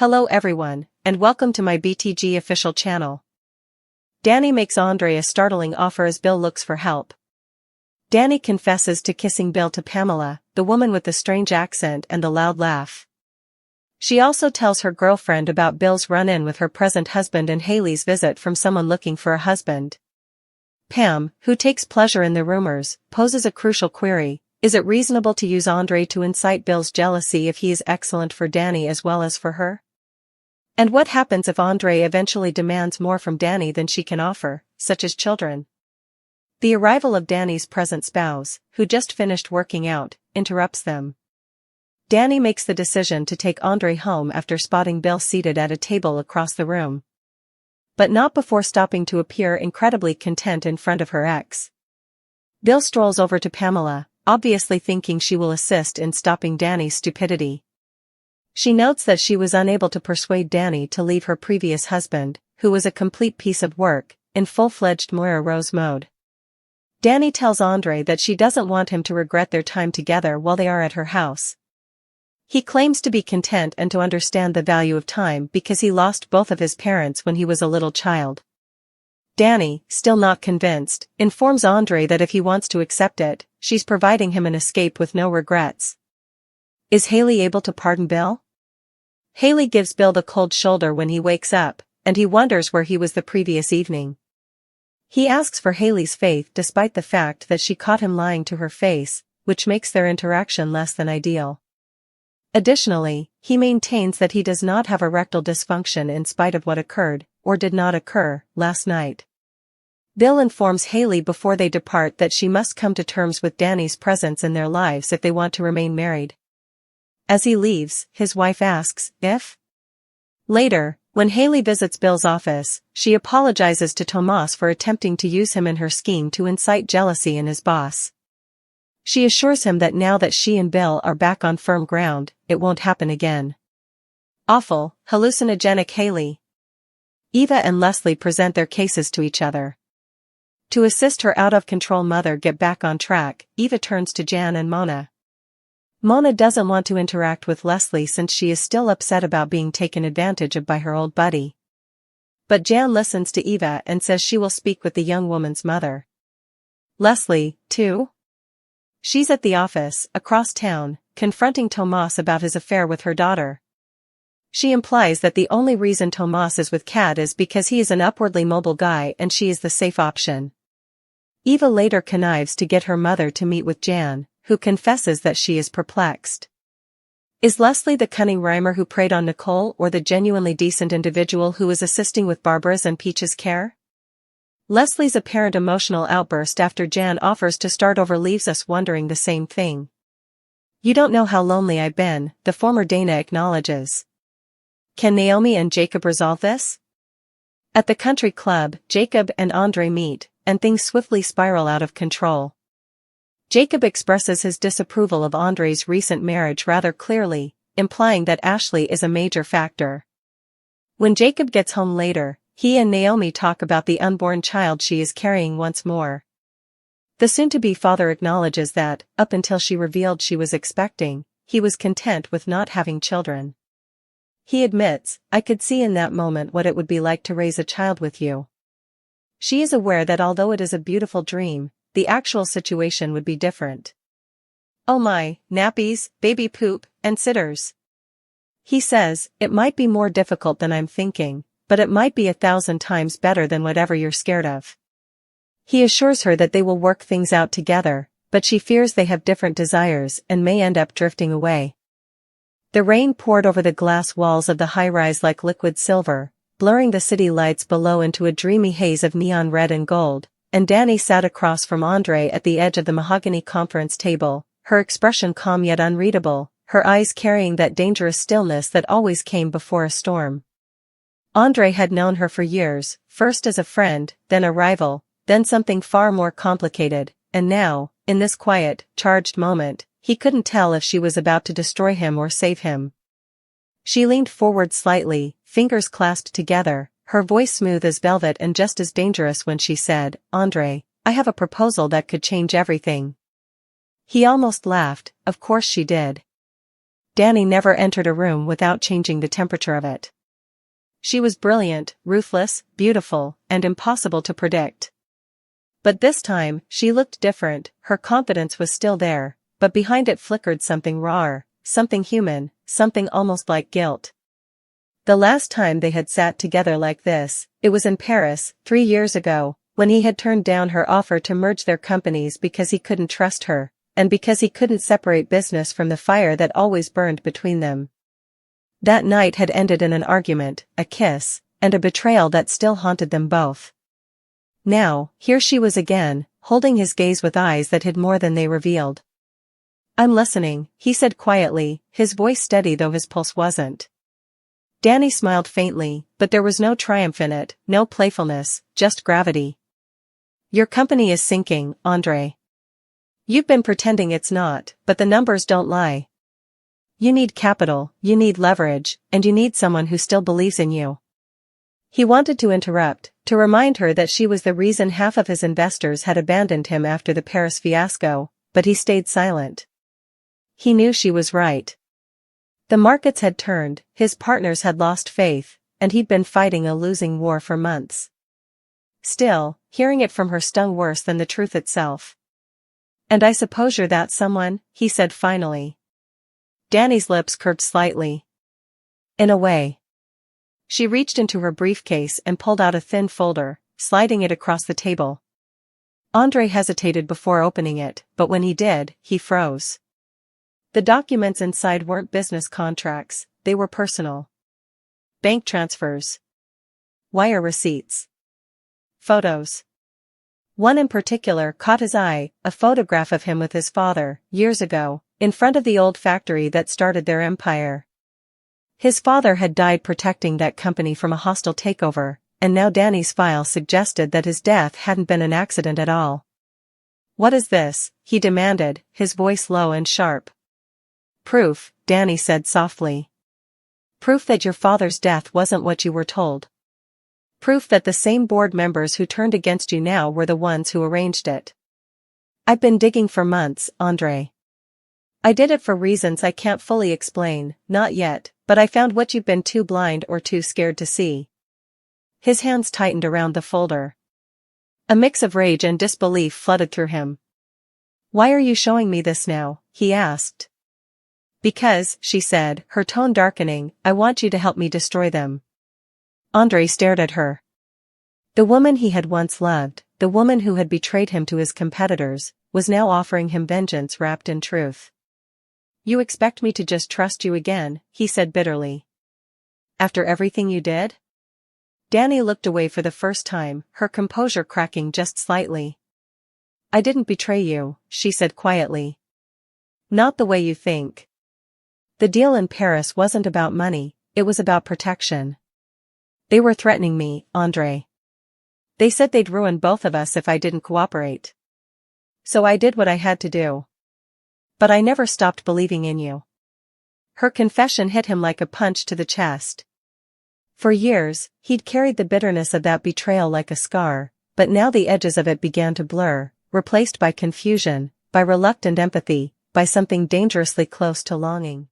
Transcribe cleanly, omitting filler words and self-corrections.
Hello everyone, and welcome to my BTG official channel. Dani makes Andre a startling offer as Bill looks for help. Dani confesses to kissing Bill to Pamela, the woman with the strange accent and the loud laugh. She also tells her girlfriend about Bill's run-in with her present husband and Haley's visit from someone looking for a husband. Pam, who takes pleasure in the rumors, poses a crucial query: is it reasonable to use Andre to incite Bill's jealousy if he is excellent for Dani as well as for her? And what happens if Andre eventually demands more from Dani than she can offer, such as children? The arrival of Dani's present spouse, who just finished working out, interrupts them. Dani makes the decision to take Andre home after spotting Bill seated at a table across the room. But not before stopping to appear incredibly content in front of her ex. Bill strolls over to Pamela, obviously thinking she will assist in stopping Dani's stupidity. She notes that she was unable to persuade Dani to leave her previous husband, who was a complete piece of work, in full-fledged Moira Rose mode. Dani tells Andre that she doesn't want him to regret their time together while they are at her house. He claims to be content and to understand the value of time because he lost both of his parents when he was a little child. Dani, still not convinced, informs Andre that if he wants to accept it, she's providing him an escape with no regrets. Is Haley able to pardon Bill? Haley gives Bill the cold shoulder when he wakes up, and he wonders where he was the previous evening. He asks for Haley's faith despite the fact that she caught him lying to her face, which makes their interaction less than ideal. Additionally, he maintains that he does not have erectile dysfunction in spite of what occurred, or did not occur, last night. Bill informs Haley before they depart that she must come to terms with Dani's presence in their lives if they want to remain married. As he leaves, his wife asks if. Later, when Haley visits Bill's office, she apologizes to Tomas for attempting to use him in her scheme to incite jealousy in his boss. She assures him that now that she and Bill are back on firm ground, it won't happen again. Awful, hallucinogenic Haley. Eva and Leslie present their cases to each other. To assist her out-of-control mother get back on track, Eva turns to Jan and Mona. Mona doesn't want to interact with Leslie since she is still upset about being taken advantage of by her old buddy. But Jan listens to Eva and says she will speak with the young woman's mother. Leslie, too? She's at the office, across town, confronting Tomas about his affair with her daughter. She implies that the only reason Tomas is with Kat is because he is an upwardly mobile guy and she is the safe option. Eva later connives to get her mother to meet with Jan, who confesses that she is perplexed. Is Leslie the cunning rhymer who preyed on Nicole or the genuinely decent individual who is assisting with Barbara's and Peach's care? Leslie's apparent emotional outburst after Jan offers to start over leaves us wondering the same thing. You don't know how lonely I've been, the former Dana acknowledges. Can Naomi and Jacob resolve this? At the country club, Jacob and Andre meet, and things swiftly spiral out of control. Jacob expresses his disapproval of Andre's recent marriage rather clearly, implying that Ashley is a major factor. When Jacob gets home later, he and Naomi talk about the unborn child she is carrying once more. The soon-to-be father acknowledges that, up until she revealed she was expecting, he was content with not having children. He admits, I could see in that moment what it would be like to raise a child with you. She is aware that although it is a beautiful dream, the actual situation would be different. Oh my, nappies, baby poop, and sitters. He says, it might be more difficult than I'm thinking, but it might be 1,000 times better than whatever you're scared of. He assures her that they will work things out together, but she fears they have different desires and may end up drifting away. The rain poured over the glass walls of the high-rise like liquid silver, blurring the city lights below into a dreamy haze of neon red and gold, and Dani sat across from Andre at the edge of the mahogany conference table, her expression calm yet unreadable, her eyes carrying that dangerous stillness that always came before a storm. Andre had known her for years, first as a friend, then a rival, then something far more complicated, and now, in this quiet, charged moment, he couldn't tell if she was about to destroy him or save him. She leaned forward slightly, fingers clasped together, her voice smooth as velvet and just as dangerous when she said, Andre, I have a proposal that could change everything. He almost laughed, of course she did. Dani never entered a room without changing the temperature of it. She was brilliant, ruthless, beautiful, and impossible to predict. But this time, she looked different. Her confidence was still there, but behind it flickered something rawer, something human, something almost like guilt. The last time they had sat together like this, it was in Paris, 3 years ago, when he had turned down her offer to merge their companies because he couldn't trust her, and because he couldn't separate business from the fire that always burned between them. That night had ended in an argument, a kiss, and a betrayal that still haunted them both. Now, here she was again, holding his gaze with eyes that hid more than they revealed. "I'm listening," he said quietly, his voice steady though his pulse wasn't. Dani smiled faintly, but there was no triumph in it, no playfulness, just gravity. "Your company is sinking, Andre. You've been pretending it's not, but the numbers don't lie. You need capital, you need leverage, and you need someone who still believes in you." He wanted to interrupt, to remind her that she was the reason half of his investors had abandoned him after the Paris fiasco, but he stayed silent. He knew she was right. The markets had turned, his partners had lost faith, and he'd been fighting a losing war for months. Still, hearing it from her stung worse than the truth itself. "And I suppose you're that someone," he said finally. Dani's lips curved slightly. "In a way." She reached into her briefcase and pulled out a thin folder, sliding it across the table. Andre hesitated before opening it, but when he did, he froze. The documents inside weren't business contracts, they were personal. Bank transfers. Wire receipts. Photos. One in particular caught his eye, a photograph of him with his father, years ago, in front of the old factory that started their empire. His father had died protecting that company from a hostile takeover, and now Dani's file suggested that his death hadn't been an accident at all. "What is this?" he demanded, his voice low and sharp. "Proof," Dani said softly. "Proof that your father's death wasn't what you were told. Proof that the same board members who turned against you now were the ones who arranged it. I've been digging for months, Andre. I did it for reasons I can't fully explain, not yet, but I found what you've been too blind or too scared to see." His hands tightened around the folder. A mix of rage and disbelief flooded through him. "Why are you showing me this now?" he asked. "Because," she said, her tone darkening, "I want you to help me destroy them." Andre stared at her. The woman he had once loved, the woman who had betrayed him to his competitors, was now offering him vengeance wrapped in truth. "You expect me to just trust you again," he said bitterly. "After everything you did?" Dani looked away for the first time, her composure cracking just slightly. "I didn't betray you," she said quietly. "Not the way you think. The deal in Paris wasn't about money, it was about protection. They were threatening me, Andre. They said they'd ruin both of us if I didn't cooperate. So I did what I had to do. But I never stopped believing in you." Her confession hit him like a punch to the chest. For years, he'd carried the bitterness of that betrayal like a scar, but now the edges of it began to blur, replaced by confusion, by reluctant empathy, by something dangerously close to longing.